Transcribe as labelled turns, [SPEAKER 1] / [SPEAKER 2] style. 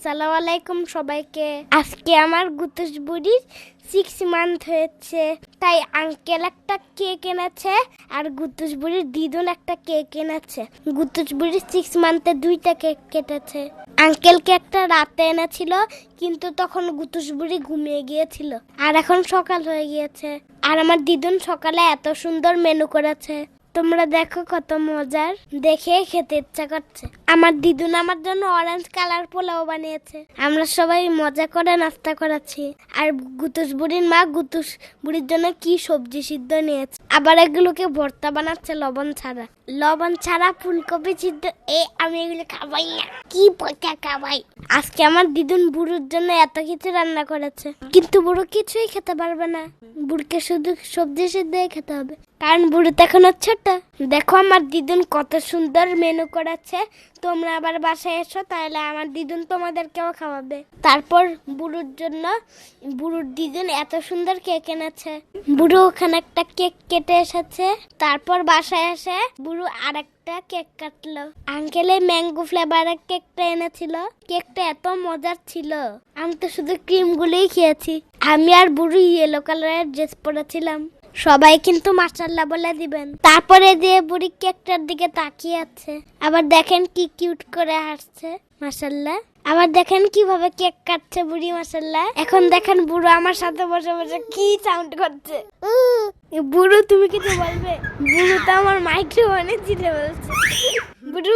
[SPEAKER 1] আসসালামু আলাইকুম সবাইকে। আজকে আমার গুতুস বুড়ির 6 মান্থ হয়েছে, তাই আঙ্কেল একটা কেক এনেছে আর গুতুস বুড়ির দিদুন একটা কেক এনেছে। গুতুস বুড়ির 6 মান্থে 2টা কেক কেটেছে। আঙ্কেলকে একটা রাতে এনেছিল, কিন্তু তখন গুতুস বুড়ি ঘুমিয়ে গিয়েছিল। আর এখন সকাল হয়ে গিয়েছে, আর আমার দিদুন সকালে এত সুন্দর মেনু করেছে, তোমরা দেখো কত মজার, দেখে খেতে ইচ্ছা করছে। আমার দিদুন আমার জন্য অরেঞ্জ কালার পোলাও বানিয়েছে। আমরা সবাই মজা করে নাস্তা করেছি। আর গুতুস বুড়ির মা গুতুস বুড়ির জন্য কি সবজি সিদ্ধ নিয়েছে, আবার এগুলোকে ভর্তা বানাচ্ছে লবণ ছাড়া ফুলকপি সিদ্ধ। আমি এগুলো খাবাই না, কি পচা খাবাই। আজকে আমার দিদুন বুড়োর জন্য এত কিছু রান্না করেছে, কিন্তু বুড়ো কিছুই খেতে পারবে না। বুড়কে শুধু সবজি সিদ্ধ খেতে হবে, কারণ বুড়ো তো এখনো ছোট। দেখো আমার দিদুন কত সুন্দর মেনু করেছে। তোমরা আবার বাসায় এসো, তাহলে আমার দিদুন তোমাদেরকেও খাওয়াবে। তারপর বুড়োর জন্য বুড়োর দিদুন এত সুন্দর কেক এনেছে। বুড়ো ওখানে একটা কেক কেটে এসেছে, তারপর বাসায় এসে বুড়ো আরেকটা কেক কাটলো। আঙ্কেলে ম্যাঙ্গো ফ্লেভারের কেকটা এনেছিল। কেকটা এত মজার ছিল, আমি তো শুধু ক্রিম গুলোই খেয়েছি। আমি আর বুড়ো ইয়েলো কালারের ড্রেস পরেছিলাম। সবাই কিন্তু মাশাআল্লাহ বলে দিবেন। তারপরে দিয়ে বুড়ি কেকটার দিকে তাকিয়ে আছে, আবার দেখেন কি কিউট করে হাসছে, মাশাআল্লাহ। আবার দেখেন কিভাবে কেক কাটছে বুড়ি, মাশাআল্লাহ। এখন দেখেন বুড়ো আমার সাথে বসে বসে কি সাউন্ড করছে। বুড়ো তুমি কিছু বলবে? বুড়ো তো আমার মাইক্রোফোনে চিল্লে বলছে। বুড়ো